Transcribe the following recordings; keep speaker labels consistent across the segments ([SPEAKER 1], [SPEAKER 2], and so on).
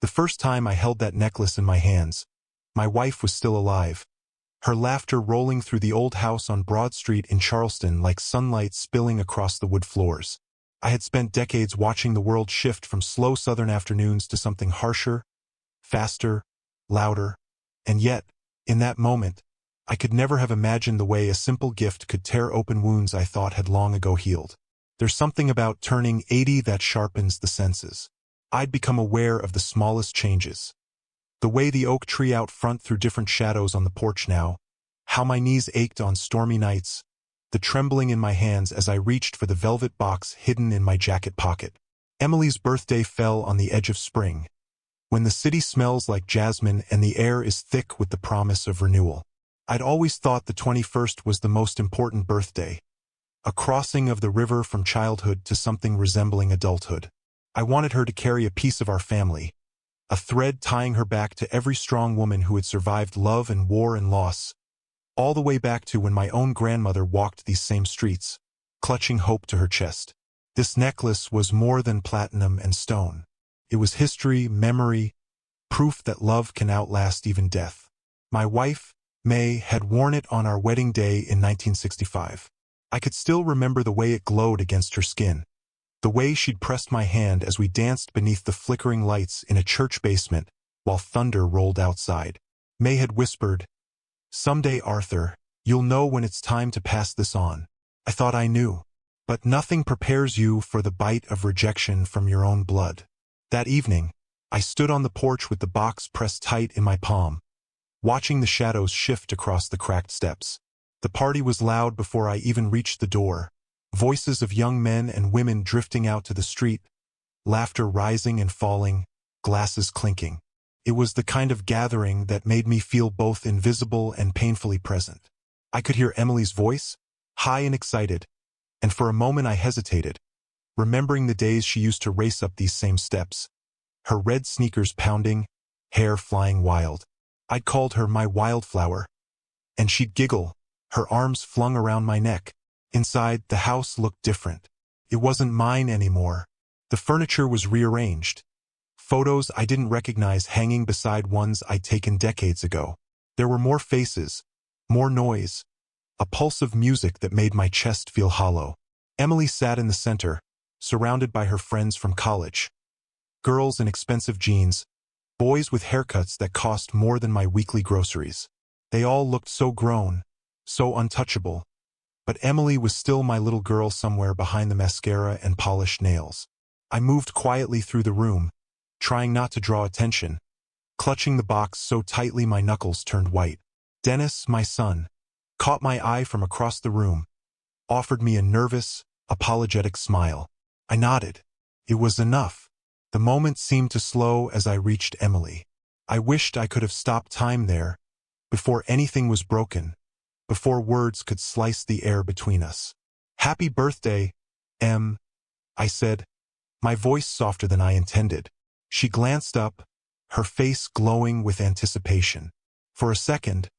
[SPEAKER 1] The first time I held that necklace in my hands, my wife was still alive. Her laughter rolling through the old house on Broad Street in Charleston like sunlight spilling across the wood floors. I had spent decades watching the world shift from slow southern afternoons to something harsher, faster, louder, and yet, in that moment, I could never have imagined the way a simple gift could tear open wounds I thought had long ago healed. There's something about turning 80 that sharpens the senses. I'd become aware of the smallest changes. The way the oak tree out front threw different shadows on the porch now, how my knees ached on stormy nights, the trembling in my hands as I reached for the velvet box hidden in my jacket pocket. Emily's birthday fell on the edge of spring, when the city smells like jasmine and the air is thick with the promise of renewal. I'd always thought the 21st was the most important birthday, a crossing of the river from childhood to something resembling adulthood. I wanted her to carry a piece of our family, a thread tying her back to every strong woman who had survived love and war and loss, all the way back to when my own grandmother walked these same streets, clutching hope to her chest. This necklace was more than platinum and stone. It was history, memory, proof that love can outlast even death. My wife, May, had worn it on our wedding day in 1965. I could still remember the way it glowed against her skin, the way she'd pressed my hand as we danced beneath the flickering lights in a church basement while thunder rolled outside. May had whispered, "Someday, Arthur, you'll know when it's time to pass this on." I thought I knew. But nothing prepares you for the bite of rejection from your own blood. That evening, I stood on the porch with the box pressed tight in my palm, watching the shadows shift across the cracked steps. The party was loud before I even reached the door, voices of young men and women drifting out to the street, laughter rising and falling, glasses clinking. It was the kind of gathering that made me feel both invisible and painfully present. I could hear Emily's voice, high and excited, and for a moment I hesitated, remembering the days she used to race up these same steps, her red sneakers pounding, hair flying wild. I'd called her my wildflower, and she'd giggle, her arms flung around my neck. Inside, the house looked different. It wasn't mine anymore. The furniture was rearranged. Photos I didn't recognize hanging beside ones I'd taken decades ago. There were more faces, more noise, a pulse of music that made my chest feel hollow. Emily sat in the center, surrounded by her friends from college. Girls in expensive jeans, boys with haircuts that cost more than my weekly groceries. They all looked so grown, so untouchable. But Emily was still my little girl somewhere behind the mascara and polished nails. I moved quietly through the room, trying not to draw attention, clutching the box so tightly my knuckles turned white. Dennis, my son, caught my eye from across the room, offered me a nervous, apologetic smile. I nodded. It was enough. The moment seemed to slow as I reached Emily. I wished I could have stopped time there, before anything was broken, before words could slice the air between us. "Happy birthday, Em," I said, my voice softer than I intended. She glanced up, her face glowing with anticipation. For a second,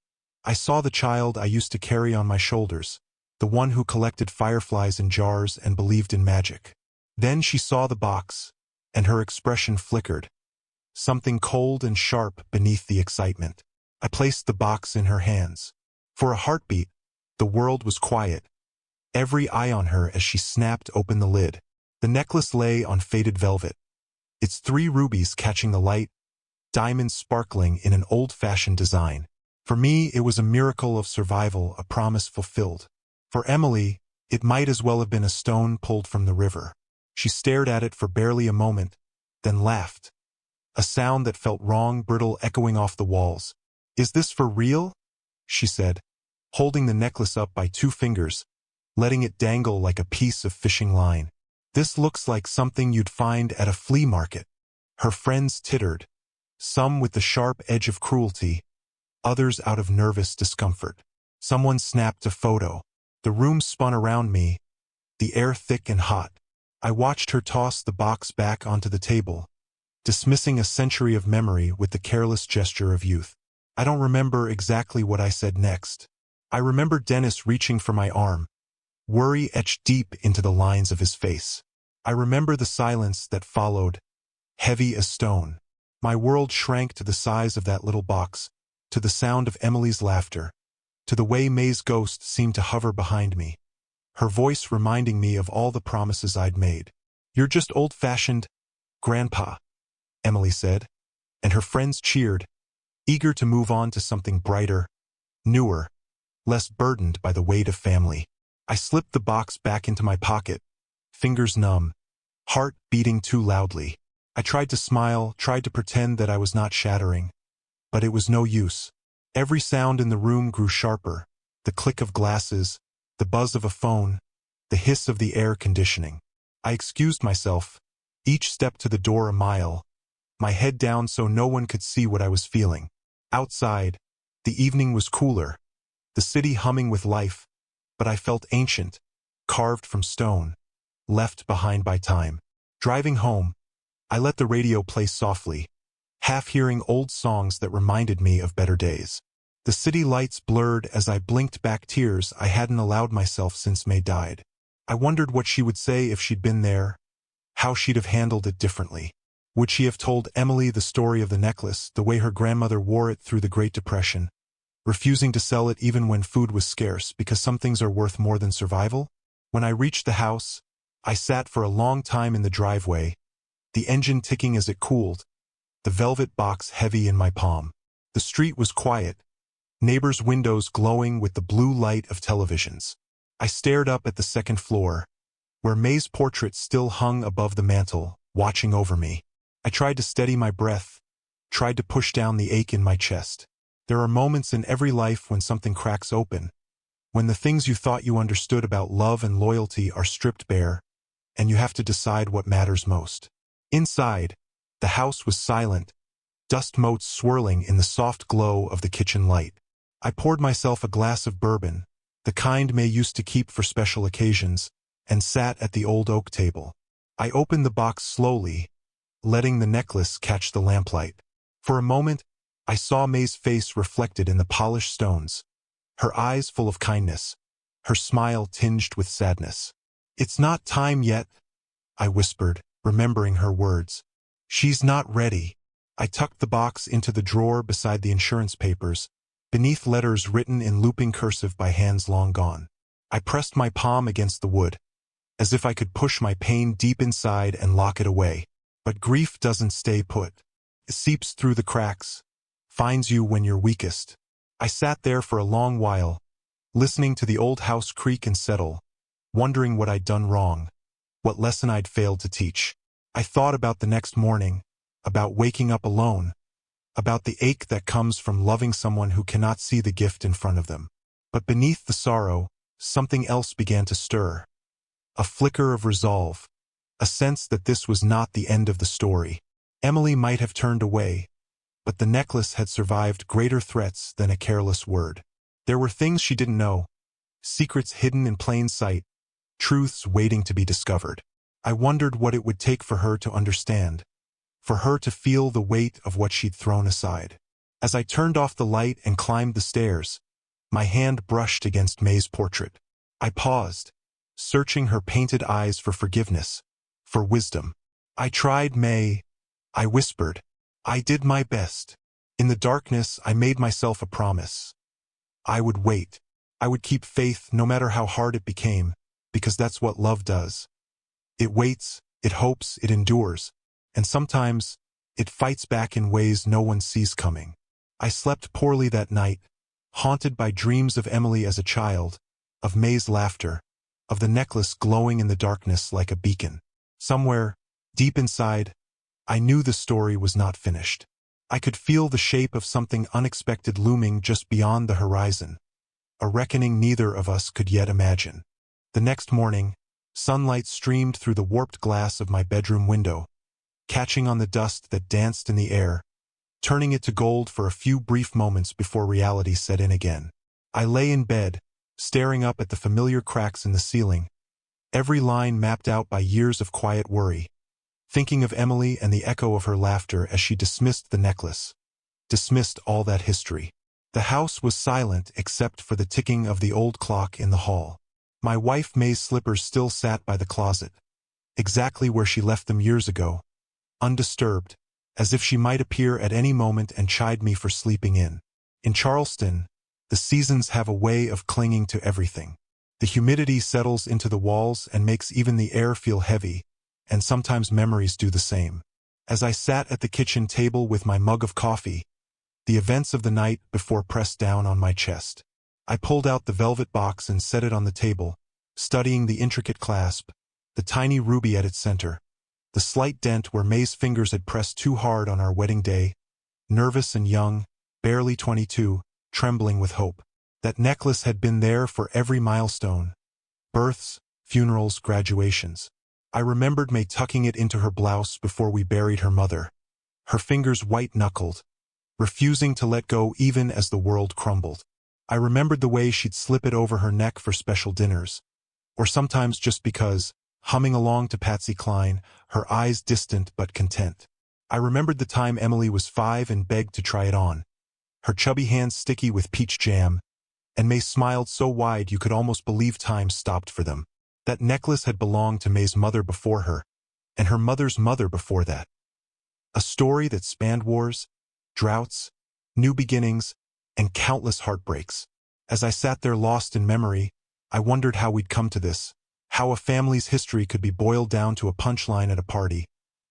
[SPEAKER 1] I saw the child I used to carry on my shoulders, the one who collected fireflies in jars and believed in magic. Then she saw the box, and her expression flickered, something cold and sharp beneath the excitement. I placed the box in her hands. For a heartbeat, the world was quiet, every eye on her as she snapped open the lid. The necklace lay on faded velvet, its 3 rubies catching the light, diamonds sparkling in an old-fashioned design. For me, it was a miracle of survival, a promise fulfilled. For Emily, it might as well have been a stone pulled from the river. She stared at it for barely a moment, then laughed. A sound that felt wrong, brittle, echoing off the walls. "Is this for real?" she said, holding the necklace up by 2 fingers, letting it dangle like a piece of fishing line. "This looks like something you'd find at a flea market." Her friends tittered, some with the sharp edge of cruelty, others out of nervous discomfort. Someone snapped a photo. The room spun around me, the air thick and hot. I watched her toss the box back onto the table, dismissing a century of memory with the careless gesture of youth. I don't remember exactly what I said next. I remember Dennis reaching for my arm, worry etched deep into the lines of his face. I remember the silence that followed, heavy as stone. My world shrank to the size of that little box, to the sound of Emily's laughter, to the way May's ghost seemed to hover behind me, her voice reminding me of all the promises I'd made. "You're just old-fashioned, Grandpa," Emily said, and her friends cheered, eager to move on to something brighter, newer, less burdened by the weight of family. I slipped the box back into my pocket, fingers numb, heart beating too loudly. I tried to smile, tried to pretend that I was not shattering, but it was no use. Every sound in the room grew sharper, the click of glasses, the buzz of a phone, the hiss of the air conditioning. I excused myself, each step to the door a mile, my head down so no one could see what I was feeling. Outside, the evening was cooler, the city humming with life, but I felt ancient, carved from stone, left behind by time. Driving home, I let the radio play softly, half hearing old songs that reminded me of better days. The city lights blurred as I blinked back tears I hadn't allowed myself since May died. I wondered what she would say if she'd been there, how she'd have handled it differently. Would she have told Emily the story of the necklace, the way her grandmother wore it through the Great Depression, refusing to sell it even when food was scarce because some things are worth more than survival? When I reached the house, I sat for a long time in the driveway, the engine ticking as it cooled, the velvet box heavy in my palm. The street was quiet, neighbors' windows glowing with the blue light of televisions. I stared up at the second floor, where May's portrait still hung above the mantel, watching over me. I tried to steady my breath, tried to push down the ache in my chest. There are moments in every life when something cracks open, when the things you thought you understood about love and loyalty are stripped bare, and you have to decide what matters most. Inside, the house was silent, dust motes swirling in the soft glow of the kitchen light. I poured myself a glass of bourbon, the kind May used to keep for special occasions, and sat at the old oak table. I opened the box slowly, letting the necklace catch the lamplight. For a moment, I saw May's face reflected in the polished stones, her eyes full of kindness, her smile tinged with sadness. "It's not time yet," I whispered, remembering her words. "She's not ready." I tucked the box into the drawer beside the insurance papers, beneath letters written in looping cursive by hands long gone. I pressed my palm against the wood, as if I could push my pain deep inside and lock it away. But grief doesn't stay put. It seeps through the cracks, finds you when you're weakest. I sat there for a long while, listening to the old house creak and settle, wondering what I'd done wrong, what lesson I'd failed to teach. I thought about the next morning, about waking up alone, about the ache that comes from loving someone who cannot see the gift in front of them. But beneath the sorrow, something else began to stir. A flicker of resolve, a sense that this was not the end of the story. Emily might have turned away, but the necklace had survived greater threats than a careless word. There were things she didn't know, secrets hidden in plain sight, truths waiting to be discovered. I wondered what it would take for her to understand, for her to feel the weight of what she'd thrown aside. As I turned off the light and climbed the stairs, my hand brushed against May's portrait. I paused, searching her painted eyes for forgiveness, for wisdom. "I tried, May," I whispered. "I did my best. In the darkness, I made myself a promise. I would wait. I would keep faith no matter how hard it became, because that's what love does. It waits, it hopes, it endures, and sometimes it fights back in ways no one sees coming." I slept poorly that night, haunted by dreams of Emily as a child, of May's laughter, of the necklace glowing in the darkness like a beacon. Somewhere, deep inside, I knew the story was not finished. I could feel the shape of something unexpected looming just beyond the horizon, a reckoning neither of us could yet imagine. The next morning, sunlight streamed through the warped glass of my bedroom window, catching on the dust that danced in the air, turning it to gold for a few brief moments before reality set in again. I lay in bed, staring up at the familiar cracks in the ceiling, every line mapped out by years of quiet worry, thinking of Emily and the echo of her laughter as she dismissed the necklace, dismissed all that history. The house was silent except for the ticking of the old clock in the hall. My wife May's slippers still sat by the closet, exactly where she left them years ago, undisturbed, as if she might appear at any moment and chide me for sleeping in. In Charleston, the seasons have a way of clinging to everything. The humidity settles into the walls and makes even the air feel heavy, and sometimes memories do the same. As I sat at the kitchen table with my mug of coffee, the events of the night before pressed down on my chest. I pulled out the velvet box and set it on the table, studying the intricate clasp, the tiny ruby at its center, the slight dent where May's fingers had pressed too hard on our wedding day, nervous and young, barely 22, trembling with hope. That necklace had been there for every milestone. Births, funerals, graduations. I remembered May tucking it into her blouse before we buried her mother, her fingers white-knuckled, refusing to let go even as the world crumbled. I remembered the way she'd slip it over her neck for special dinners, or sometimes just because, humming along to Patsy Cline, her eyes distant but content. I remembered the time Emily was 5 and begged to try it on, her chubby hands sticky with peach jam, and May smiled so wide you could almost believe time stopped for them. That necklace had belonged to May's mother before her, and her mother's mother before that. A story that spanned wars, droughts, new beginnings, and countless heartbreaks. As I sat there lost in memory, I wondered how we'd come to this, how a family's history could be boiled down to a punchline at a party,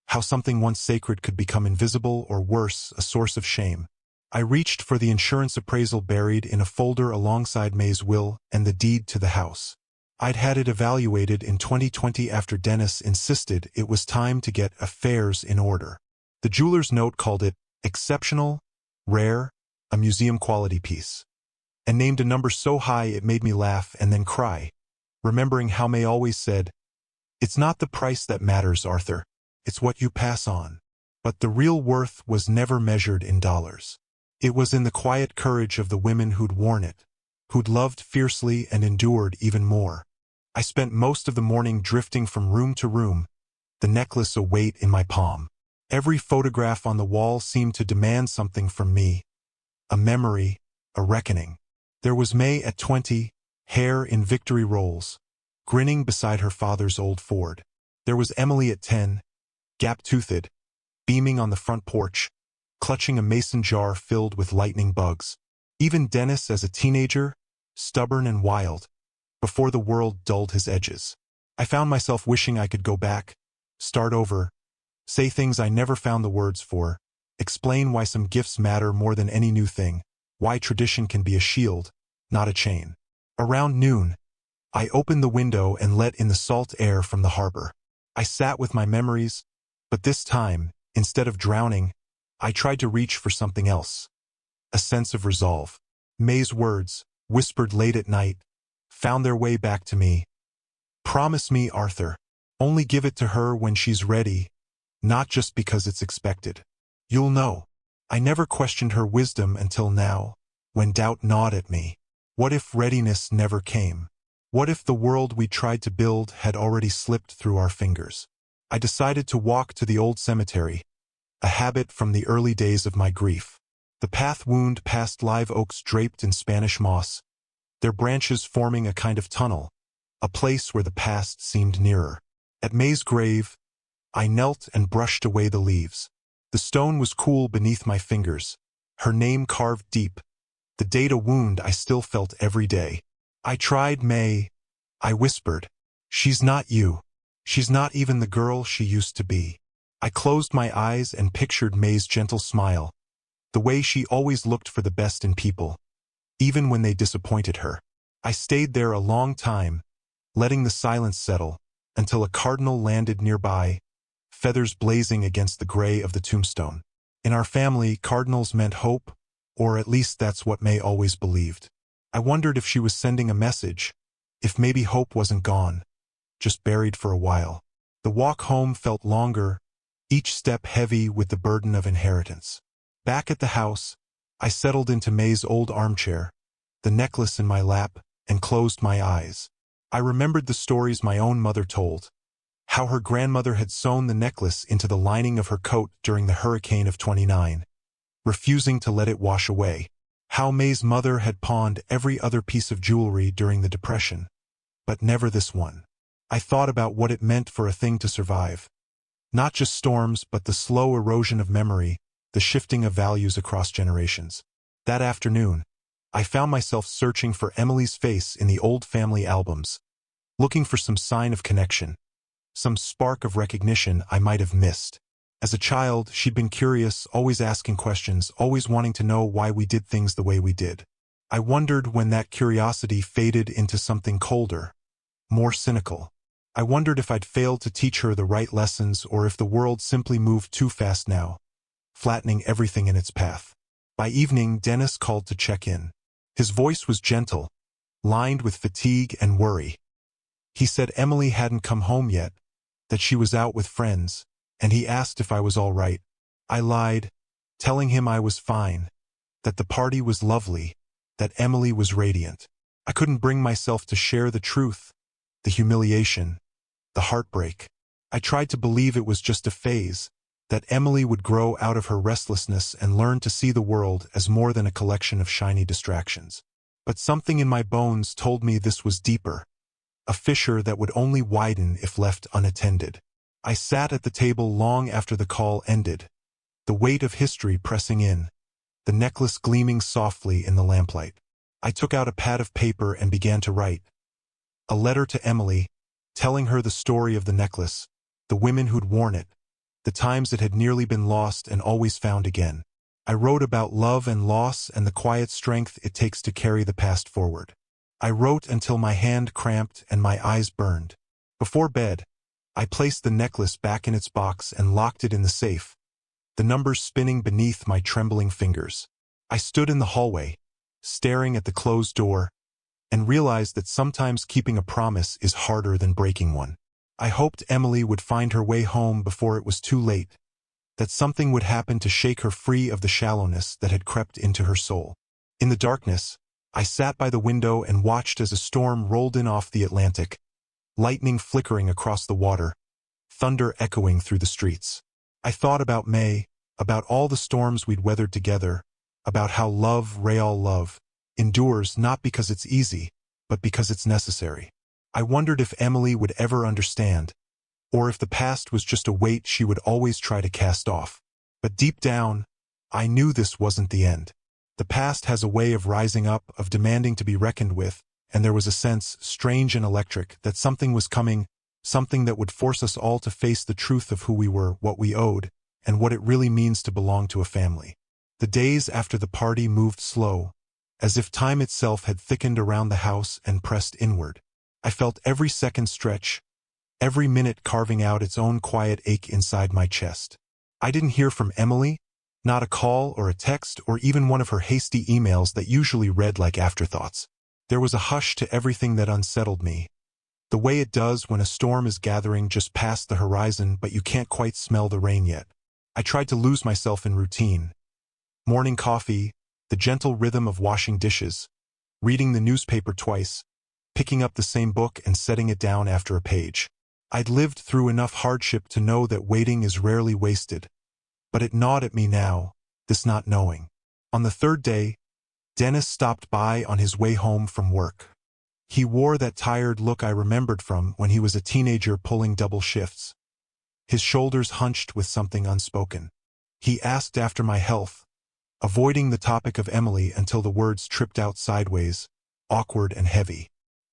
[SPEAKER 1] how something once sacred could become invisible or worse, a source of shame. I reached for the insurance appraisal buried in a folder alongside May's will and the deed to the house. I'd had it evaluated in 2020 after Dennis insisted it was time to get affairs in order. The jeweler's note called it exceptional, rare, a museum-quality piece, and named a number so high it made me laugh and then cry, remembering how May always said, "It's not the price that matters, Arthur. It's what you pass on." But the real worth was never measured in dollars. It was in the quiet courage of the women who'd worn it, who'd loved fiercely and endured even more. I spent most of the morning drifting from room to room, the necklace a weight in my palm. Every photograph on the wall seemed to demand something from me, a memory, a reckoning. There was May at 20, hair in victory rolls, grinning beside her father's old Ford. There was Emily at 10, gap-toothed, beaming on the front porch, clutching a mason jar filled with lightning bugs. Even Dennis as a teenager, stubborn and wild, before the world dulled his edges. I found myself wishing I could go back, start over, say things I never found the words for, explain why some gifts matter more than any new thing, why tradition can be a shield, not a chain. Around noon, I opened the window and let in the salt air from the harbor. I sat with my memories, but this time, instead of drowning, I tried to reach for something else. A sense of resolve. May's words, whispered late at night, found their way back to me. "Promise me, Arthur. Only give it to her when she's ready, not just because it's expected. You'll know." I never questioned her wisdom until now, when doubt gnawed at me. What if readiness never came? What if the world we tried to build had already slipped through our fingers? I decided to walk to the old cemetery, a habit from the early days of my grief. The path wound past live oaks draped in Spanish moss, their branches forming a kind of tunnel, a place where the past seemed nearer. At May's grave, I knelt and brushed away the leaves. The stone was cool beneath my fingers, her name carved deep, the date a wound I still felt every day. I tried, "May," I whispered. "She's not you. She's not even the girl she used to be." I closed my eyes and pictured May's gentle smile, the way she always looked for the best in people, even when they disappointed her. I stayed there a long time, letting the silence settle, until a cardinal landed nearby, feathers blazing against the gray of the tombstone. In our family, cardinals meant hope, or at least that's what May always believed. I wondered if she was sending a message, if maybe hope wasn't gone, just buried for a while. The walk home felt longer, each step heavy with the burden of inheritance. Back at the house, I settled into May's old armchair, the necklace in my lap, and closed my eyes. I remembered the stories my own mother told, how her grandmother had sewn the necklace into the lining of her coat during the hurricane of '29, refusing to let it wash away, how May's mother had pawned every other piece of jewelry during the Depression, but never this one. I thought about what it meant for a thing to survive, Not just storms, but the slow erosion of memory, the shifting of values across generations. That afternoon, I found myself searching for Emily's face in the old family albums, looking for some sign of connection, some spark of recognition I might have missed. As a child, she'd been curious, always asking questions, always wanting to know why we did things the way we did. I wondered when that curiosity faded into something colder, more cynical. I wondered if I'd failed to teach her the right lessons or if the world simply moved too fast now, flattening everything in its path. By evening, Dennis called to check in. His voice was gentle, lined with fatigue and worry. He said Emily hadn't come home yet, that she was out with friends, and he asked if I was all right. I lied, telling him I was fine, that the party was lovely, that Emily was radiant. I couldn't bring myself to share the truth, the humiliation, the heartbreak. I tried to believe it was just a phase, that Emily would grow out of her restlessness and learn to see the world as more than a collection of shiny distractions. But something in my bones told me this was deeper, a fissure that would only widen if left unattended. I sat at the table long after the call ended, the weight of history pressing in, the necklace gleaming softly in the lamplight. I took out a pad of paper and began to write. A letter to Emily, telling her the story of the necklace, the women who'd worn it, the times it had nearly been lost and always found again. I wrote about love and loss and the quiet strength it takes to carry the past forward. I wrote until my hand cramped and my eyes burned. Before bed, I placed the necklace back in its box and locked it in the safe, the numbers spinning beneath my trembling fingers. I stood in the hallway, staring at the closed door, and realized that sometimes keeping a promise is harder than breaking one. I hoped Emily would find her way home before it was too late, that something would happen to shake her free of the shallowness that had crept into her soul. In the darkness, I sat by the window and watched as a storm rolled in off the Atlantic, lightning flickering across the water, thunder echoing through the streets. I thought about May, about all the storms we'd weathered together, about how love, real love, endures not because it's easy, but because it's necessary. I wondered if Emily would ever understand, or if the past was just a weight she would always try to cast off. But deep down, I knew this wasn't the end. The past has a way of rising up, of demanding to be reckoned with, and there was a sense, strange and electric, that something was coming, something that would force us all to face the truth of who we were, what we owed, and what it really means to belong to a family. The days after the party moved slow, as if time itself had thickened around the house and pressed inward. I felt every second stretch, every minute carving out its own quiet ache inside my chest. I didn't hear from Emily, not a call or a text or even one of her hasty emails that usually read like afterthoughts. There was a hush to everything that unsettled me, the way it does when a storm is gathering just past the horizon but you can't quite smell the rain yet. I tried to lose myself in routine. Morning coffee, the gentle rhythm of washing dishes, reading the newspaper twice, picking up the same book and setting it down after a page. I'd lived through enough hardship to know that waiting is rarely wasted. But it gnawed at me now, this not knowing. On the third day, Dennis stopped by on his way home from work. He wore that tired look I remembered from when he was a teenager pulling double shifts. His shoulders hunched with something unspoken. He asked after my health, avoiding the topic of Emily until the words tripped out sideways, awkward and heavy.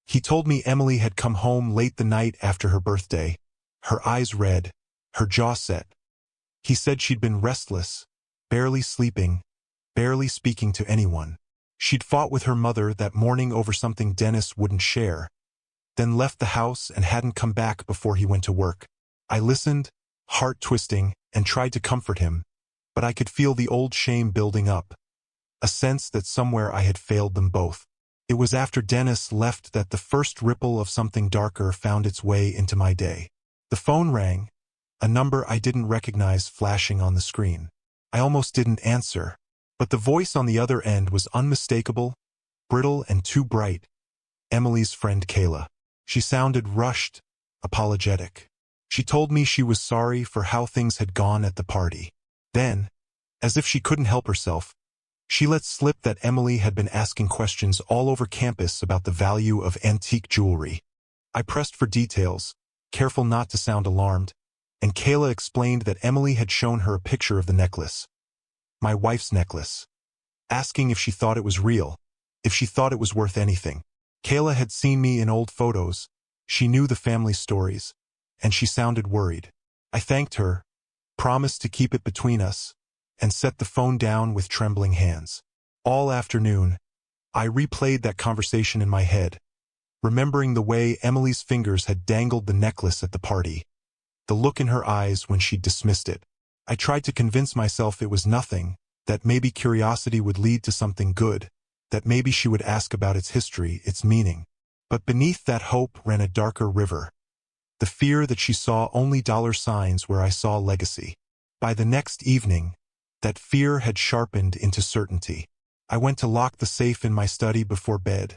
[SPEAKER 1] He told me Emily had come home late the night after her birthday, her eyes red, her jaw set. He said she'd been restless, barely sleeping, barely speaking to anyone. She'd fought with her mother that morning over something Dennis wouldn't share, then left the house and hadn't come back before he went to work. I listened, heart twisting, and tried to comfort him, but I could feel the old shame building up, a sense that somewhere I had failed them both. It was after Dennis left that the first ripple of something darker found its way into my day. The phone rang, a number I didn't recognize flashing on the screen. I almost didn't answer, but the voice on the other end was unmistakable, brittle and too bright. Emily's friend Kayla. She sounded rushed, apologetic. She told me she was sorry for how things had gone at the party. Then, as if she couldn't help herself, she let slip that Emily had been asking questions all over campus about the value of antique jewelry. I pressed for details, careful not to sound alarmed, and Kayla explained that Emily had shown her a picture of the necklace. My wife's necklace. Asking if she thought it was real, if she thought it was worth anything. Kayla had seen me in old photos. She knew the family stories, and she sounded worried. I thanked her, promised to keep it between us, and set the phone down with trembling hands. All afternoon, I replayed that conversation in my head, remembering the way Emily's fingers had dangled the necklace at the party, the look in her eyes when she'd dismissed it. I tried to convince myself it was nothing, that maybe curiosity would lead to something good, that maybe she would ask about its history, its meaning. But beneath that hope ran a darker river, the fear that she saw only dollar signs where I saw legacy. By the next evening, that fear had sharpened into certainty. I went to lock the safe in my study before bed,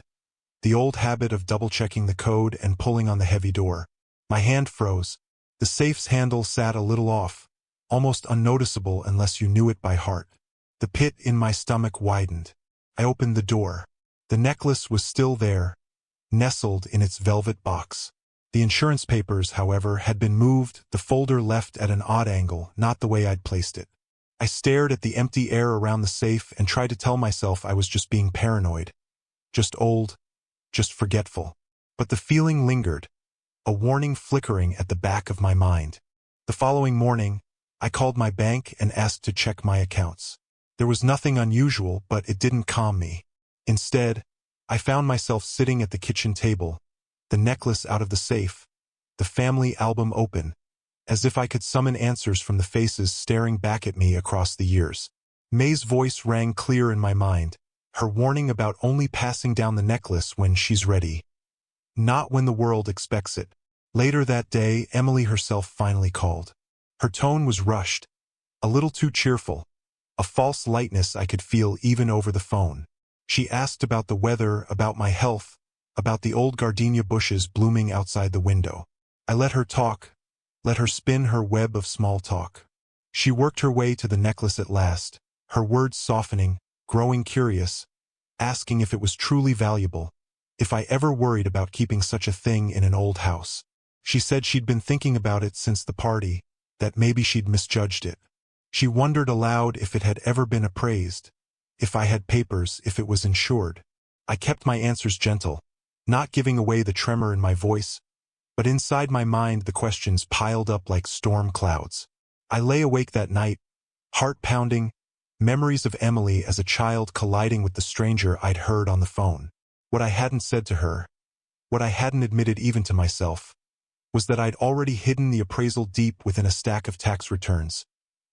[SPEAKER 1] the old habit of double-checking the code and pulling on the heavy door. My hand froze. The safe's handle sat a little off, almost unnoticeable unless you knew it by heart. The pit in my stomach widened. I opened the door. The necklace was still there, nestled in its velvet box. The insurance papers, however, had been moved, the folder left at an odd angle, not the way I'd placed it. I stared at the empty air around the safe and tried to tell myself I was just being paranoid. Just old, just forgetful. But the feeling lingered, a warning flickering at the back of my mind. The following morning, I called my bank and asked to check my accounts. There was nothing unusual, but it didn't calm me. Instead, I found myself sitting at the kitchen table, the necklace out of the safe, the family album open, as if I could summon answers from the faces staring back at me across the years. May's voice rang clear in my mind, her warning about only passing down the necklace when she's ready, not when the world expects it. Later that day, Emily herself finally called. Her tone was rushed, a little too cheerful, a false lightness I could feel even over the phone. She asked about the weather, about my health, about the old gardenia bushes blooming outside the window. I let her talk, let her spin her web of small talk. She worked her way to the necklace at last, her words softening, growing curious, asking if it was truly valuable, if I ever worried about keeping such a thing in an old house. She said she'd been thinking about it since the party, that maybe she'd misjudged it. She wondered aloud if it had ever been appraised, if I had papers, if it was insured. I kept my answers gentle, not giving away the tremor in my voice, but inside my mind the questions piled up like storm clouds. I lay awake that night, heart pounding, memories of Emily as a child colliding with the stranger I'd heard on the phone. What I hadn't said to her, what I hadn't admitted even to myself, was that I'd already hidden the appraisal deep within a stack of tax returns,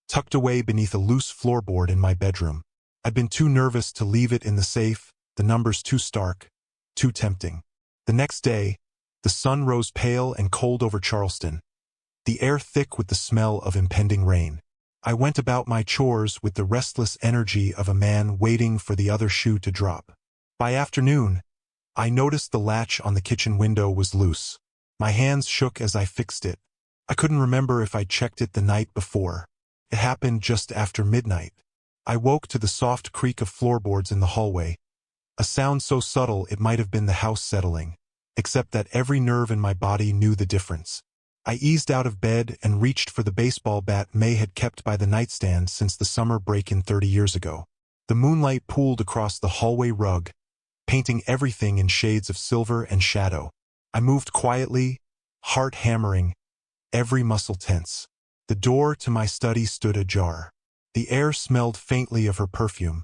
[SPEAKER 1] tucked away beneath a loose floorboard in my bedroom. I'd been too nervous to leave it in the safe, the numbers too stark, too tempting. The next day, the sun rose pale and cold over Charleston, the air thick with the smell of impending rain. I went about my chores with the restless energy of a man waiting for the other shoe to drop. By afternoon, I noticed the latch on the kitchen window was loose. My hands shook as I fixed it. I couldn't remember if I'd checked it the night before. It happened just after midnight. I woke to the soft creak of floorboards in the hallway, a sound so subtle it might have been the house settling, except that every nerve in my body knew the difference. I eased out of bed and reached for the baseball bat May had kept by the nightstand since the summer break-in 30 years ago. The moonlight pooled across the hallway rug, painting everything in shades of silver and shadow. I moved quietly, heart hammering, every muscle tense. The door to my study stood ajar. The air smelled faintly of her perfume,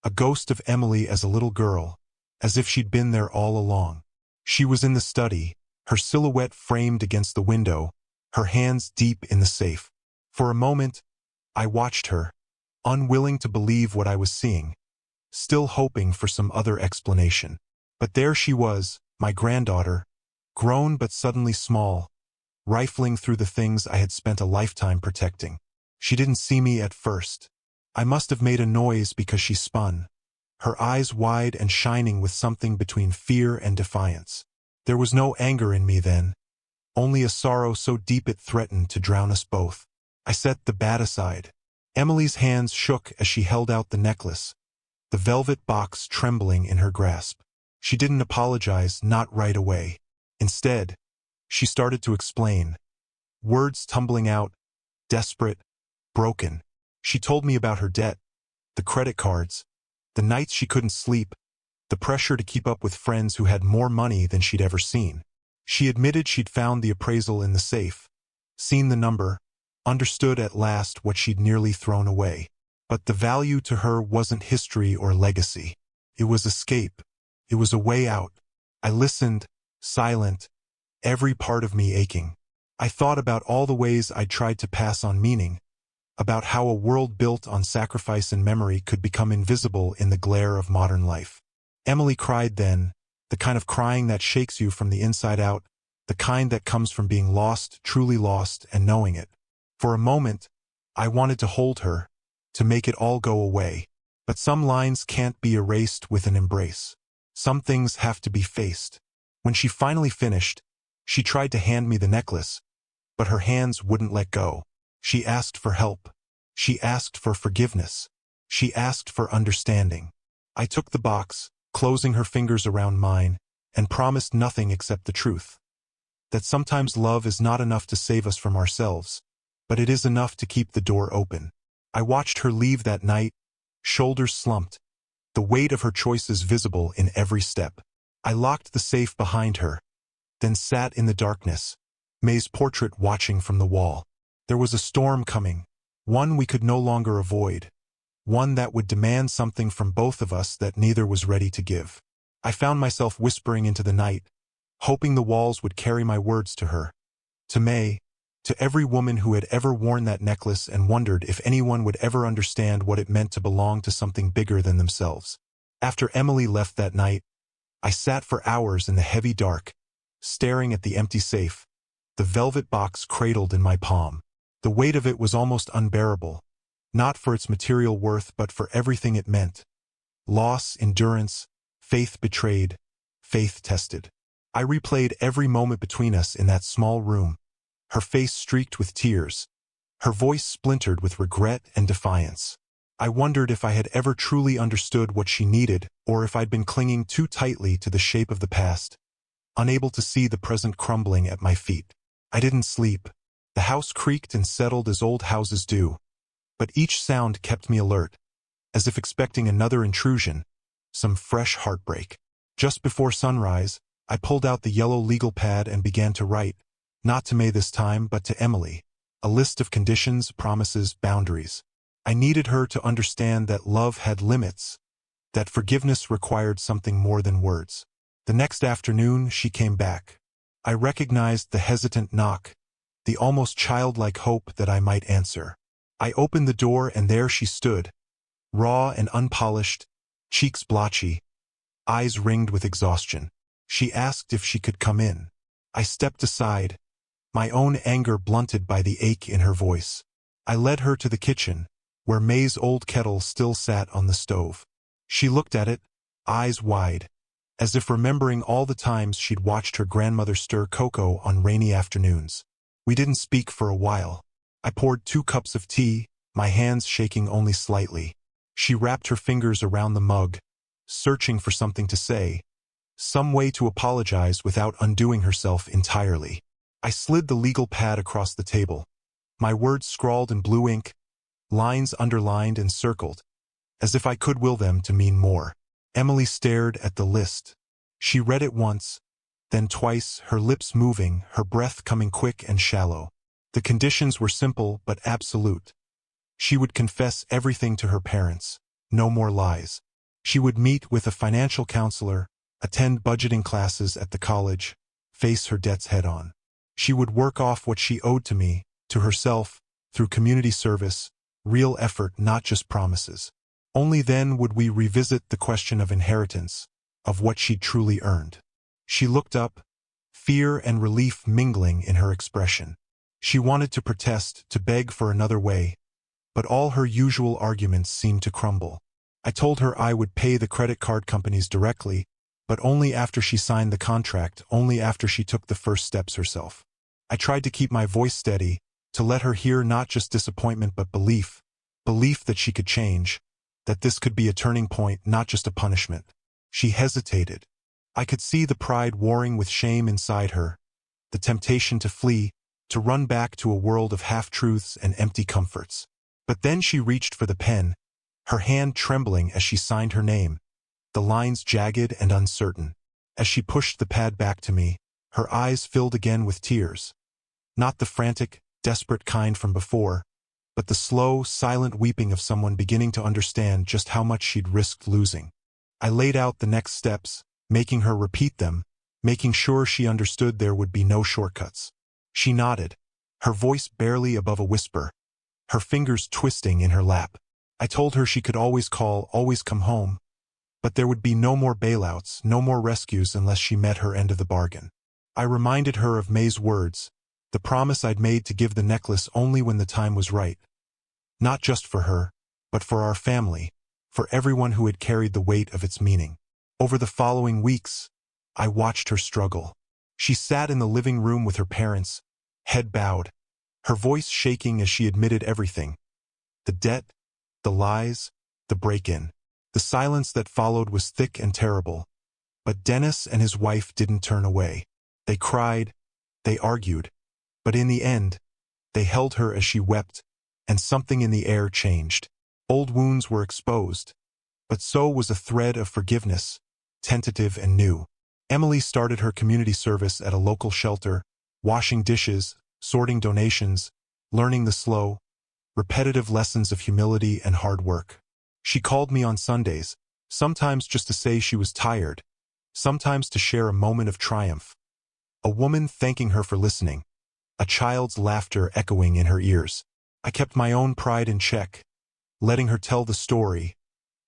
[SPEAKER 1] a ghost of Emily as a little girl, as if she'd been there all along. She was in the study, her silhouette framed against the window, her hands deep in the safe. For a moment, I watched her, unwilling to believe what I was seeing, still hoping for some other explanation. But there she was, my granddaughter, grown but suddenly small, rifling through the things I had spent a lifetime protecting. She didn't see me at first. I must have made a noise because she spun, her eyes wide and shining with something between fear and defiance. There was no anger in me then, only a sorrow so deep it threatened to drown us both. I set the bat aside. Emily's hands shook as she held out the necklace, the velvet box trembling in her grasp. She didn't apologize, not right away. Instead, she started to explain. words tumbling out, desperate, broken. She told me about her debt, the credit cards, the nights she couldn't sleep, the pressure to keep up with friends who had more money than she'd ever seen. She admitted she'd found the appraisal in the safe, seen the number, understood at last what she'd nearly thrown away. But the value to her wasn't history or legacy. It was escape. It was a way out. I listened, silent, every part of me aching. I thought about all the ways I'd tried to pass on meaning, about how a world built on sacrifice and memory could become invisible in the glare of modern life. Emily cried then, the kind of crying that shakes you from the inside out, the kind that comes from being lost, truly lost, and knowing it. For a moment, I wanted to hold her, to make it all go away. But some lines can't be erased with an embrace. Some things have to be faced. When she finally finished, she tried to hand me the necklace, but her hands wouldn't let go. She asked for help. She asked for forgiveness. She asked for understanding. I took the box, closing her fingers around mine, and promised nothing except the truth. That sometimes love is not enough to save us from ourselves, but it is enough to keep the door open. I watched her leave that night, shoulders slumped, the weight of her choices visible in every step. I locked the safe behind her, then sat in the darkness, May's portrait watching from the wall. There was a storm coming, one we could no longer avoid, one that would demand something from both of us that neither was ready to give. I found myself whispering into the night, hoping the walls would carry my words to her, to May, to every woman who had ever worn that necklace and wondered if anyone would ever understand what it meant to belong to something bigger than themselves. After Emily left that night, I sat for hours in the heavy dark, staring at the empty safe, the velvet box cradled in my palm. The weight of it was almost unbearable, not for its material worth but for everything it meant. Loss, endurance, faith betrayed, faith tested. I replayed every moment between us in that small room, her face streaked with tears, her voice splintered with regret and defiance. I wondered if I had ever truly understood what she needed, or if I'd been clinging too tightly to the shape of the past, unable to see the present crumbling at my feet. I didn't sleep. The house creaked and settled as old houses do, but each sound kept me alert, as if expecting another intrusion, some fresh heartbreak. Just before sunrise, I pulled out the yellow legal pad and began to write, not to May this time, but to Emily, a list of conditions, promises, boundaries. I needed her to understand that love had limits, that forgiveness required something more than words. The next afternoon, she came back. I recognized the hesitant knock, the almost childlike hope that I might answer. I opened the door and there she stood, raw and unpolished, cheeks blotchy, eyes ringed with exhaustion. She asked if she could come in. I stepped aside, my own anger blunted by the ache in her voice. I led her to the kitchen, where May's old kettle still sat on the stove. She looked at it, eyes wide, as if remembering all the times she'd watched her grandmother stir cocoa on rainy afternoons. We didn't speak for a while. I poured 2 cups of tea, my hands shaking only slightly. She wrapped her fingers around the mug, searching for something to say, some way to apologize without undoing herself entirely. I slid the legal pad across the table, my words scrawled in blue ink, lines underlined and circled, as if I could will them to mean more. Emily stared at the list. She read it once, then twice, her lips moving, her breath coming quick and shallow. The conditions were simple but absolute. She would confess everything to her parents, no more lies. She would meet with a financial counselor, attend budgeting classes at the college, face her debts head-on. She would work off what she owed to me, to herself, through community service, real effort, not just promises. Only then would we revisit the question of inheritance, of what she'd truly earned. She looked up, fear and relief mingling in her expression. She wanted to protest, to beg for another way, but all her usual arguments seemed to crumble. I told her I would pay the credit card companies directly, but only after she signed the contract, only after she took the first steps herself. I tried to keep my voice steady, to let her hear not just disappointment but belief that she could change, that this could be a turning point, not just a punishment. She hesitated. I could see the pride warring with shame inside her, the temptation to flee, to run back to a world of half-truths and empty comforts. But then she reached for the pen, her hand trembling as she signed her name, the lines jagged and uncertain. As she pushed the pad back to me, her eyes filled again with tears. Not the frantic, desperate kind from before, but the slow, silent weeping of someone beginning to understand just how much she'd risked losing. I laid out the next steps, making her repeat them, making sure she understood there would be no shortcuts. She nodded, her voice barely above a whisper, her fingers twisting in her lap. I told her she could always call, always come home, but there would be no more bailouts, no more rescues unless she met her end of the bargain. I reminded her of May's words, the promise I'd made to give the necklace only when the time was right. Not just for her, but for our family, for everyone who had carried the weight of its meaning. Over the following weeks, I watched her struggle. She sat in the living room with her parents, head bowed, her voice shaking as she admitted everything. The debt, the lies, the break-in. The silence that followed was thick and terrible. But Dennis and his wife didn't turn away. They cried, they argued. But in the end, they held her as she wept, and something in the air changed. Old wounds were exposed, but so was a thread of forgiveness, tentative and new. Emily started her community service at a local shelter, washing dishes, sorting donations, learning the slow, repetitive lessons of humility and hard work. She called me on Sundays, sometimes just to say she was tired, sometimes to share a moment of triumph. A woman thanking her for listening, a child's laughter echoing in her ears. I kept my own pride in check, letting her tell the story,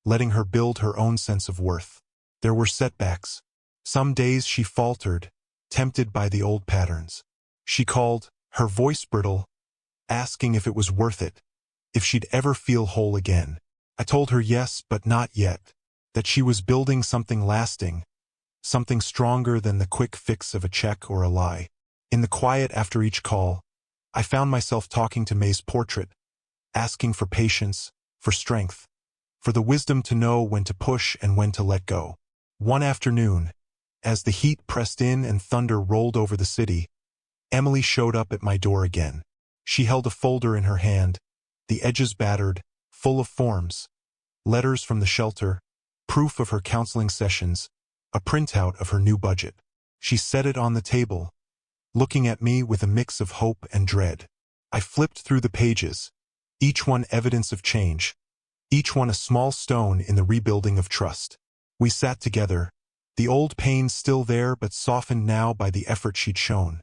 [SPEAKER 1] letting her build her own sense of worth. There were setbacks. Some days she faltered, tempted by the old patterns. She called, her voice brittle, asking if it was worth it, if she'd ever feel whole again. I told her yes, but not yet, that she was building something lasting, something stronger than the quick fix of a check or a lie. In the quiet after each call, I found myself talking to May's portrait, asking for patience, for strength, for the wisdom to know when to push and when to let go. One afternoon, as the heat pressed in and thunder rolled over the city, Emily showed up at my door again. She held a folder in her hand, the edges battered, full of forms, letters from the shelter, proof of her counseling sessions, a printout of her new budget. She set it on the table, looking at me with a mix of hope and dread. I flipped through the pages, each one evidence of change, each one a small stone in the rebuilding of trust. We sat together, the old pain still there but softened now by the effort she'd shown,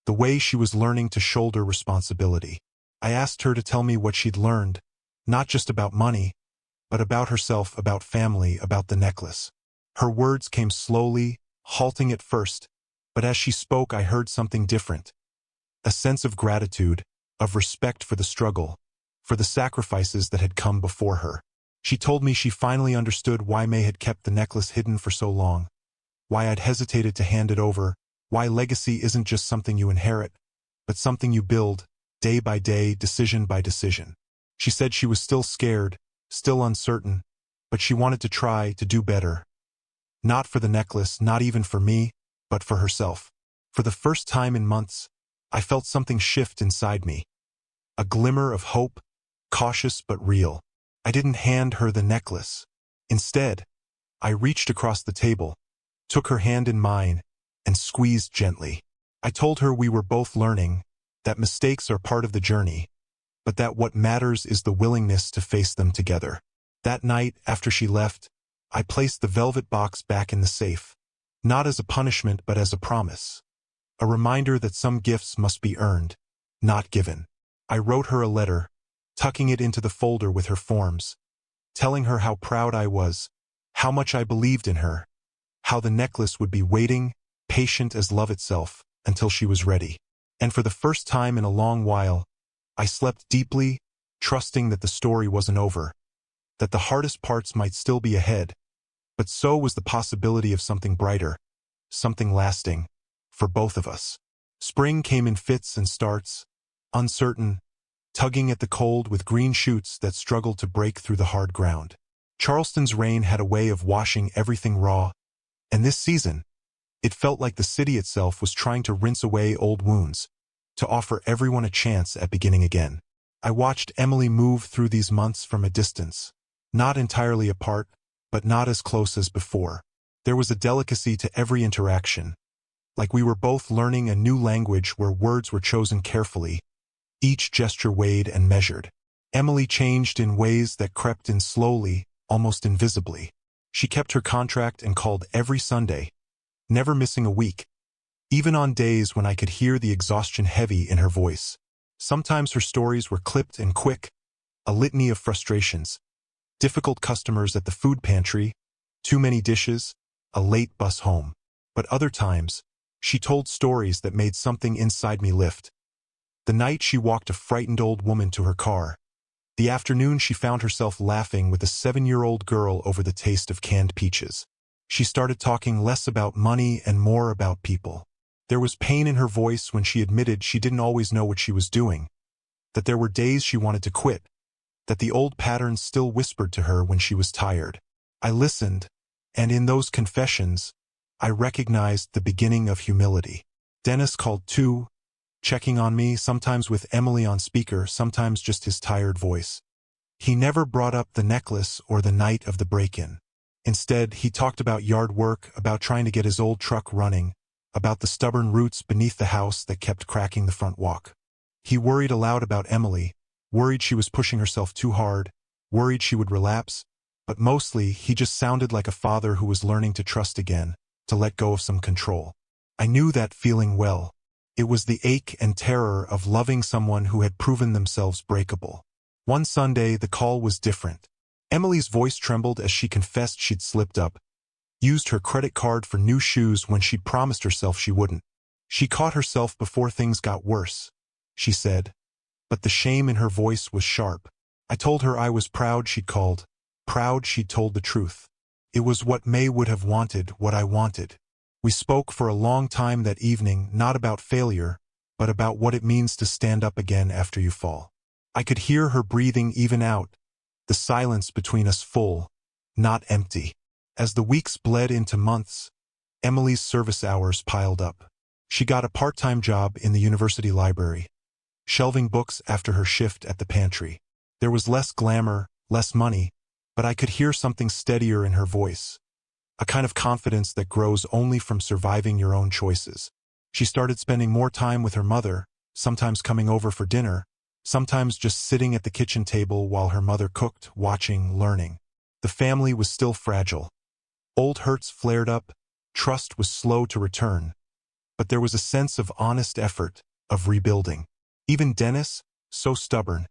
[SPEAKER 1] the way she was learning to shoulder responsibility. I asked her to tell me what she'd learned, not just about money, but about herself, about family, about the necklace. Her words came slowly, halting at first, but as she spoke I heard something different. A sense of gratitude, of respect for the struggle, for the sacrifices that had come before her. She told me she finally understood why May had kept the necklace hidden for so long, why I'd hesitated to hand it over, why legacy isn't just something you inherit, but something you build, day by day, decision by decision. She said she was still scared, still uncertain, but she wanted to try to do better. Not for the necklace, not even for me, but for herself. For the first time in months, I felt something shift inside me. A glimmer of hope, cautious but real. I didn't hand her the necklace. Instead, I reached across the table, took her hand in mine, and squeezed gently. I told her we were both learning, that mistakes are part of the journey, but that what matters is the willingness to face them together. That night, after she left, I placed the velvet box back in the safe, not as a punishment but as a promise. A reminder that some gifts must be earned, not given. I wrote her a letter, tucking it into the folder with her forms, telling her how proud I was, how much I believed in her, how the necklace would be waiting, patient as love itself, until she was ready. And for the first time in a long while, I slept deeply, trusting that the story wasn't over, that the hardest parts might still be ahead, but so was the possibility of something brighter, something lasting, for both of us. Spring came in fits and starts, uncertain, tugging at the cold with green shoots that struggled to break through the hard ground. Charleston's rain had a way of washing everything raw, and this season, it felt like the city itself was trying to rinse away old wounds, to offer everyone a chance at beginning again. I watched Emily move through these months from a distance, not entirely apart, but not as close as before. There was a delicacy to every interaction, like we were both learning a new language where words were chosen carefully, each gesture weighed and measured. Emily changed in ways that crept in slowly, almost invisibly. She kept her contract and called every Sunday, never missing a week, even on days when I could hear the exhaustion heavy in her voice. Sometimes her stories were clipped and quick, a litany of frustrations, difficult customers at the food pantry, too many dishes, a late bus home. But other times, she told stories that made something inside me lift. The night she walked a frightened old woman to her car. The afternoon she found herself laughing with a 7-year-old girl over the taste of canned peaches. She started talking less about money and more about people. There was pain in her voice when she admitted she didn't always know what she was doing, that there were days she wanted to quit, that the old patterns still whispered to her when she was tired. I listened, and in those confessions, I recognized the beginning of humility. Dennis called too, checking on me, sometimes with Emily on speaker, sometimes just his tired voice. He never brought up the necklace or the night of the break-in. Instead, he talked about yard work, about trying to get his old truck running, about the stubborn roots beneath the house that kept cracking the front walk. He worried aloud about Emily, worried she was pushing herself too hard, worried she would relapse, but mostly he just sounded like a father who was learning to trust again, to let go of some control. I knew that feeling well. It was the ache and terror of loving someone who had proven themselves breakable. One Sunday, the call was different. Emily's voice trembled as she confessed she'd slipped up, used her credit card for new shoes when she'd promised herself she wouldn't. She caught herself before things got worse, she said, but the shame in her voice was sharp. I told her I was proud she'd called, proud she'd told the truth. It was what May would have wanted, what I wanted. We spoke for a long time that evening, not about failure, but about what it means to stand up again after you fall. I could hear her breathing even out, the silence between us full, not empty. As the weeks bled into months, Emily's service hours piled up. She got a part-time job in the university library, shelving books after her shift at the pantry. There was less glamour, less money, but I could hear something steadier in her voice, a kind of confidence that grows only from surviving your own choices. She started spending more time with her mother, sometimes coming over for dinner, sometimes just sitting at the kitchen table while her mother cooked, watching, learning. The family was still fragile. Old hurts flared up, trust was slow to return, but there was a sense of honest effort, of rebuilding. Even Dennis, so stubborn,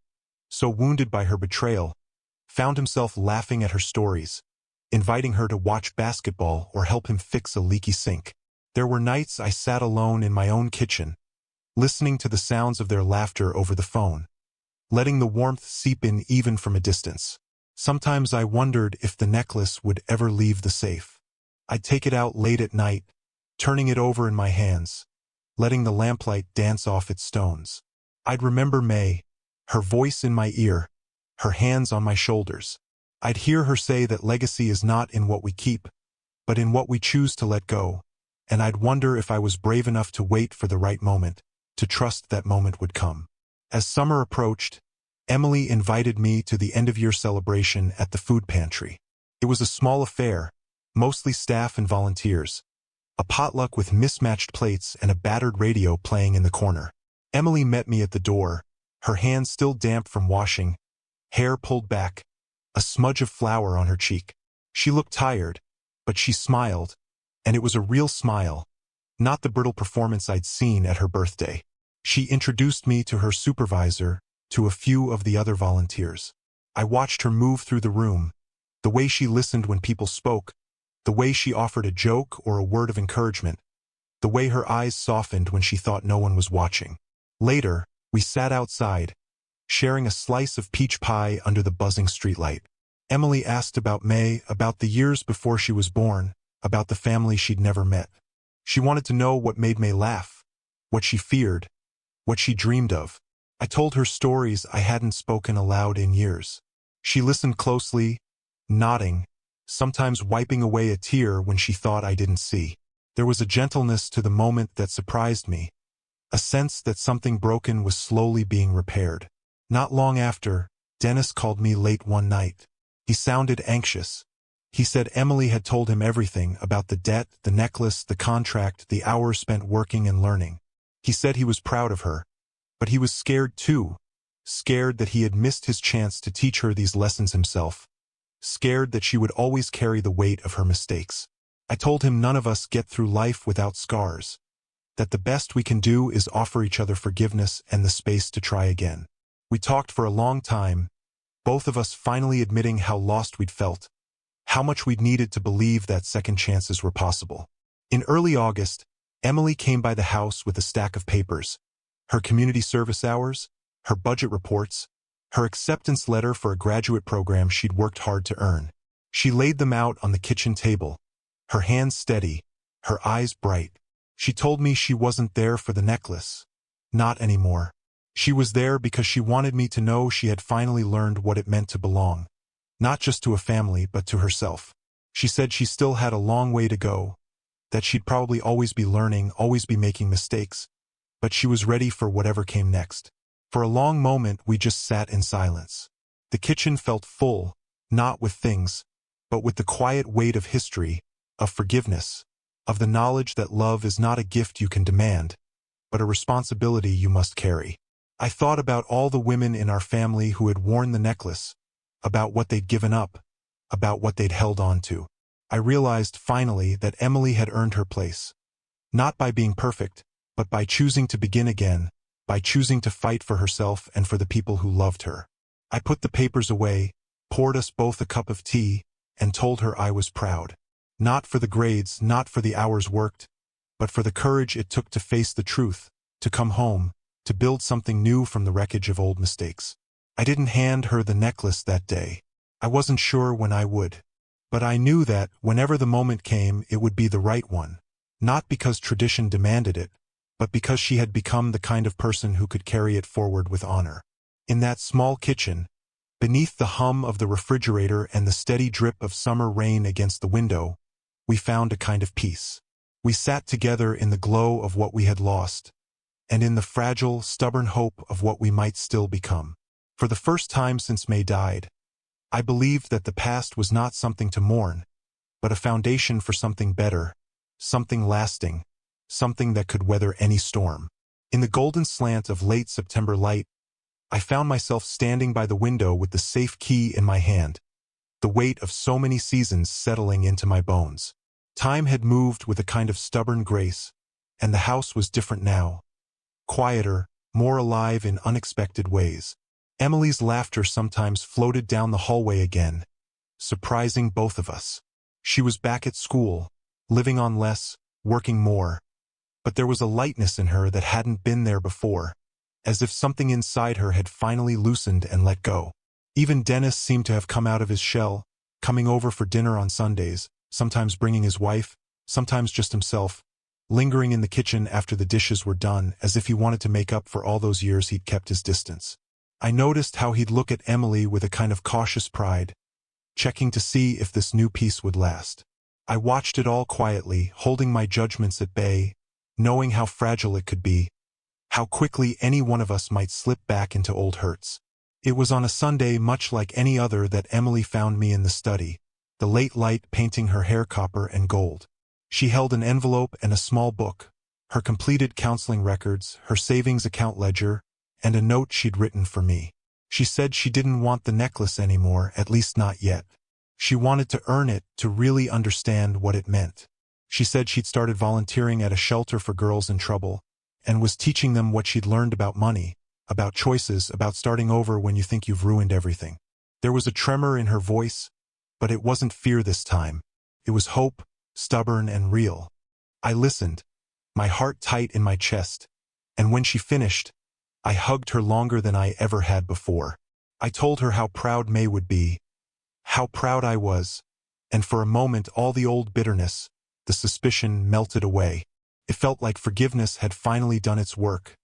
[SPEAKER 1] so wounded by her betrayal, found himself laughing at her stories, inviting her to watch basketball or help him fix a leaky sink. There were nights I sat alone in my own kitchen, listening to the sounds of their laughter over the phone, letting the warmth seep in even from a distance. Sometimes I wondered if the necklace would ever leave the safe. I'd take it out late at night, turning it over in my hands, letting the lamplight dance off its stones. I'd remember May, her voice in my ear, her hands on my shoulders. I'd hear her say that legacy is not in what we keep, but in what we choose to let go, and I'd wonder if I was brave enough to wait for the right moment, to trust that moment would come. As summer approached, Emily invited me to the end-of-year celebration at the food pantry. It was a small affair, mostly staff and volunteers, a potluck with mismatched plates and a battered radio playing in the corner. Emily met me at the door, her hands still damp from washing, hair pulled back, a smudge of flour on her cheek. She looked tired, but she smiled, and it was a real smile, not the brittle performance I'd seen at her birthday. She introduced me to her supervisor, to a few of the other volunteers. I watched her move through the room, the way she listened when people spoke, the way she offered a joke or a word of encouragement, the way her eyes softened when she thought no one was watching. Later, we sat outside, sharing a slice of peach pie under the buzzing streetlight. Emily asked about May, about the years before she was born, about the family she'd never met. She wanted to know what made May laugh, what she feared, what she dreamed of. I told her stories I hadn't spoken aloud in years. She listened closely, nodding, sometimes wiping away a tear when she thought I didn't see. There was a gentleness to the moment that surprised me, a sense that something broken was slowly being repaired. Not long after, Dennis called me late one night. He sounded anxious. He said Emily had told him everything about the debt, the necklace, the contract, the hours spent working and learning. He said he was proud of her, but he was scared too. Scared that he had missed his chance to teach her these lessons himself. Scared that she would always carry the weight of her mistakes. I told him none of us get through life without scars. That the best we can do is offer each other forgiveness and the space to try again. We talked for a long time, both of us finally admitting how lost we'd felt, how much we'd needed to believe that second chances were possible. In early August, Emily came by the house with a stack of papers. Her community service hours, her budget reports, her acceptance letter for a graduate program she'd worked hard to earn. She laid them out on the kitchen table, her hands steady, her eyes bright. She told me she wasn't there for the necklace. Not anymore. She was there because she wanted me to know she had finally learned what it meant to belong. Not just to a family, but to herself. She said she still had a long way to go, that she'd probably always be learning, always be making mistakes, but she was ready for whatever came next. For a long moment, we just sat in silence. The kitchen felt full, not with things, but with the quiet weight of history, of forgiveness, of the knowledge that love is not a gift you can demand, but a responsibility you must carry. I thought about all the women in our family who had worn the necklace, about what they'd given up, about what they'd held on to. I realized finally that Emily had earned her place. Not by being perfect, but by choosing to begin again, by choosing to fight for herself and for the people who loved her. I put the papers away, poured us both a cup of tea, and told her I was proud. Not for the grades, not for the hours worked, but for the courage it took to face the truth, to come home, to build something new from the wreckage of old mistakes. I didn't hand her the necklace that day. I wasn't sure when I would. But I knew that, whenever the moment came, it would be the right one. Not because tradition demanded it, but because she had become the kind of person who could carry it forward with honor. In that small kitchen, beneath the hum of the refrigerator and the steady drip of summer rain against the window, we found a kind of peace. We sat together in the glow of what we had lost, and in the fragile, stubborn hope of what we might still become. For the first time since May died, I believed that the past was not something to mourn, but a foundation for something better, something lasting, something that could weather any storm. In the golden slant of late September light, I found myself standing by the window with the safe key in my hand, the weight of so many seasons settling into my bones. Time had moved with a kind of stubborn grace, and the house was different now. Quieter, more alive in unexpected ways. Emily's laughter sometimes floated down the hallway again, surprising both of us. She was back at school, living on less, working more. But there was a lightness in her that hadn't been there before, as if something inside her had finally loosened and let go. Even Dennis seemed to have come out of his shell, coming over for dinner on Sundays, sometimes bringing his wife, sometimes just himself, lingering in the kitchen after the dishes were done as if he wanted to make up for all those years he'd kept his distance. I noticed how he'd look at Emily with a kind of cautious pride, checking to see if this new peace would last. I watched it all quietly, holding my judgments at bay, knowing how fragile it could be, how quickly any one of us might slip back into old hurts. It was on a Sunday much like any other that Emily found me in the study, the late light painting her hair copper and gold. She held an envelope and a small book, her completed counseling records, her savings account ledger, and a note she'd written for me. She said she didn't want the necklace anymore, at least not yet. She wanted to earn it, to really understand what it meant. She said she'd started volunteering at a shelter for girls in trouble, and was teaching them what she'd learned about money, about choices, about starting over when you think you've ruined everything. There was a tremor in her voice, but it wasn't fear this time. It was hope, stubborn and real. I listened, my heart tight in my chest, and when she finished, I hugged her longer than I ever had before. I told her how proud May would be, how proud I was, and for a moment all the old bitterness, the suspicion melted away. It felt like forgiveness had finally done its work,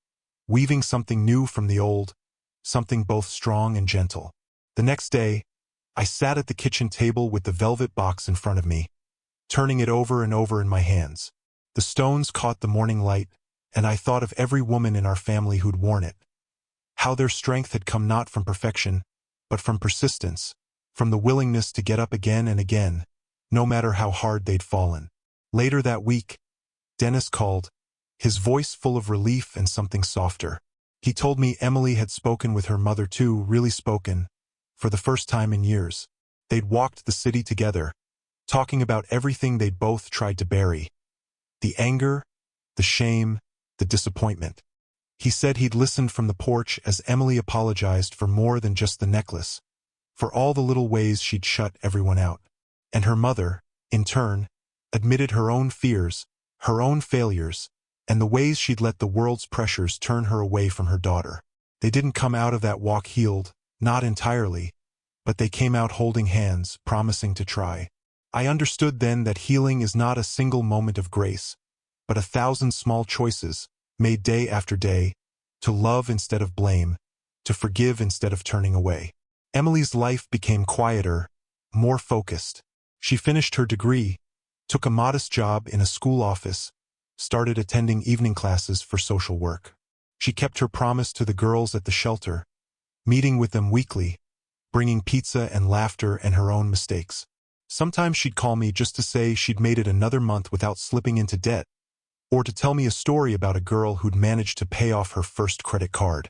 [SPEAKER 1] weaving something new from the old, something both strong and gentle. The next day, I sat at the kitchen table with the velvet box in front of me, turning it over and over in my hands. The stones caught the morning light, and I thought of every woman in our family who'd worn it. How their strength had come not from perfection, but from persistence, from the willingness to get up again and again, no matter how hard they'd fallen. Later that week, Dennis called, his voice full of relief and something softer. He told me Emily had spoken with her mother too, really spoken, for the first time in years. They'd walked the city together, talking about everything they'd both tried to bury. The anger, the shame, the disappointment. He said he'd listened from the porch as Emily apologized for more than just the necklace, for all the little ways she'd shut everyone out. And her mother, in turn, admitted her own fears, her own failures, and the ways she'd let the world's pressures turn her away from her daughter. They didn't come out of that walk healed, not entirely, but they came out holding hands, promising to try. I understood then that healing is not a single moment of grace, but 1,000 small choices, made day after day, to love instead of blame, to forgive instead of turning away. Emily's life became quieter, more focused. She finished her degree, took a modest job in a school office, started attending evening classes for social work. She kept her promise to the girls at the shelter, meeting with them weekly, bringing pizza and laughter and her own mistakes. Sometimes she'd call me just to say she'd made it another month without slipping into debt, or to tell me a story about a girl who'd managed to pay off her first credit card,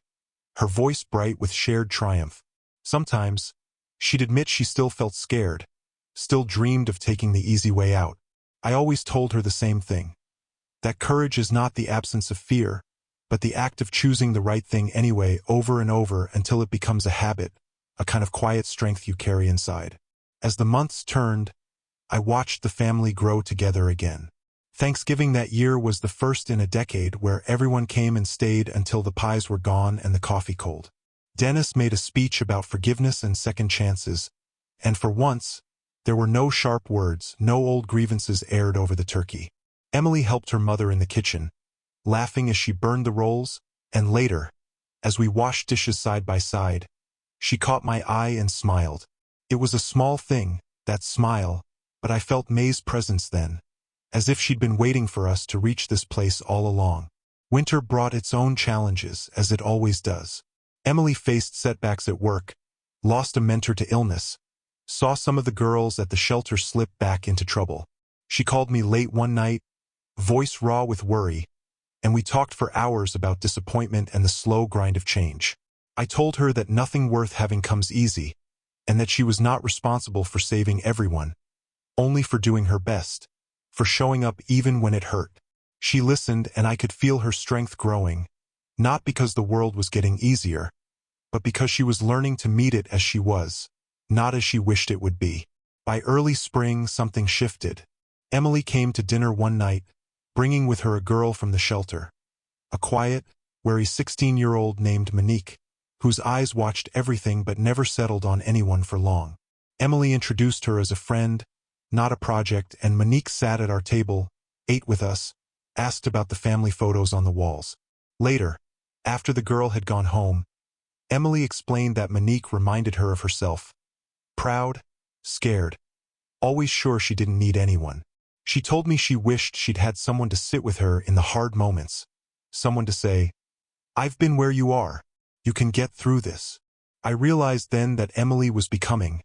[SPEAKER 1] her voice bright with shared triumph. Sometimes, she'd admit she still felt scared, still dreamed of taking the easy way out. I always told her the same thing. That courage is not the absence of fear, but the act of choosing the right thing anyway over and over until it becomes a habit, a kind of quiet strength you carry inside. As the months turned, I watched the family grow together again. Thanksgiving that year was the first in a decade where everyone came and stayed until the pies were gone and the coffee cold. Dennis made a speech about forgiveness and second chances, and for once, there were no sharp words, no old grievances aired over the turkey. Emily helped her mother in the kitchen, laughing as she burned the rolls, and later, as we washed dishes side by side, she caught my eye and smiled. It was a small thing, that smile, but I felt May's presence then, as if she'd been waiting for us to reach this place all along. Winter brought its own challenges, as it always does. Emily faced setbacks at work, lost a mentor to illness, saw some of the girls at the shelter slip back into trouble. She called me late one night, voice raw with worry, and we talked for hours about disappointment and the slow grind of change. I told her that nothing worth having comes easy, and that she was not responsible for saving everyone, only for doing her best, for showing up even when it hurt. She listened, and I could feel her strength growing, not because the world was getting easier, but because she was learning to meet it as she was, not as she wished it would be. By early spring, something shifted. Emily came to dinner one night, bringing with her a girl from the shelter, a quiet, wary 16-year-old named Monique, whose eyes watched everything but never settled on anyone for long. Emily introduced her as a friend, not a project, and Monique sat at our table, ate with us, asked about the family photos on the walls. Later, after the girl had gone home, Emily explained that Monique reminded her of herself. Proud, scared, always sure she didn't need anyone. She told me she wished she'd had someone to sit with her in the hard moments, someone to say, "I've been where you are. You can get through this." I realized then that Emily was becoming,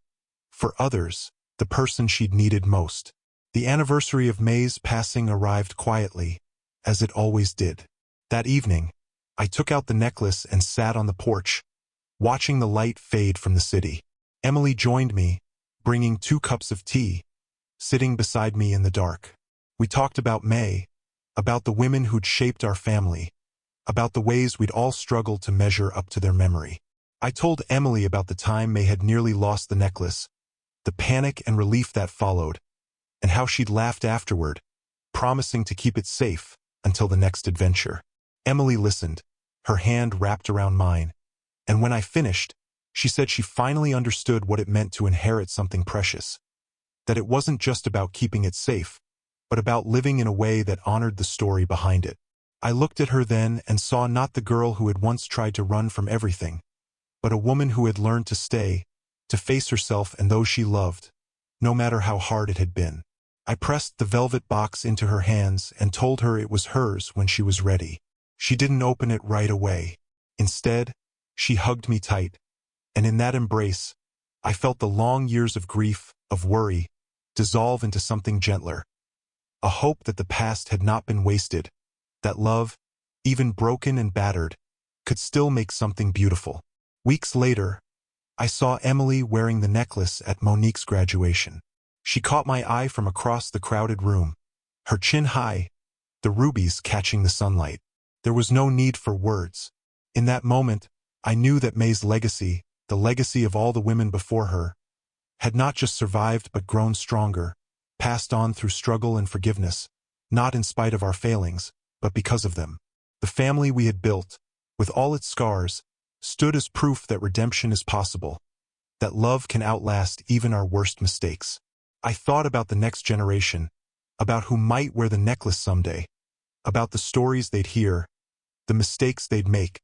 [SPEAKER 1] for others, the person she'd needed most. The anniversary of May's passing arrived quietly, as it always did. That evening, I took out the necklace and sat on the porch, watching the light fade from the city. Emily joined me, bringing 2 cups of tea, sitting beside me in the dark. We talked about May, about the women who'd shaped our family, about the ways we'd all struggled to measure up to their memory. I told Emily about the time May had nearly lost the necklace, the panic and relief that followed, and how she'd laughed afterward, promising to keep it safe until the next adventure. Emily listened, her hand wrapped around mine, and when I finished, she said she finally understood what it meant to inherit something precious, that it wasn't just about keeping it safe, but about living in a way that honored the story behind it. I looked at her then and saw not the girl who had once tried to run from everything, but a woman who had learned to stay, to face herself and those she loved, no matter how hard it had been. I pressed the velvet box into her hands and told her it was hers when she was ready. She didn't open it right away. Instead, she hugged me tight, and in that embrace, I felt the long years of grief, of worry, dissolve into something gentler. A hope that the past had not been wasted, that love, even broken and battered, could still make something beautiful. Weeks later, I saw Emily wearing the necklace at Monique's graduation. She caught my eye from across the crowded room, her chin high, the rubies catching the sunlight. There was no need for words. In that moment, I knew that May's legacy, the legacy of all the women before her, had not just survived but grown stronger, passed on through struggle and forgiveness, not in spite of our failings, but because of them. The family we had built, with all its scars, stood as proof that redemption is possible, that love can outlast even our worst mistakes. I thought about the next generation, about who might wear the necklace someday, about the stories they'd hear, the mistakes they'd make,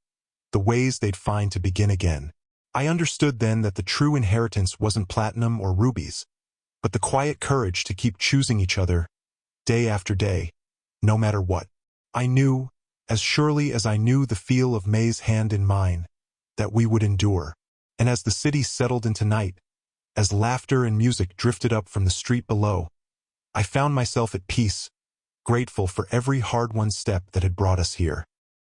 [SPEAKER 1] the ways they'd find to begin again. I understood then that the true inheritance wasn't platinum or rubies, but the quiet courage to keep choosing each other, day after day, no matter what. I knew, as surely as I knew the feel of May's hand in mine, that we would endure. And as the city settled into night, as laughter and music drifted up from the street below, I found myself at peace, grateful for every hard-won step that had brought us here.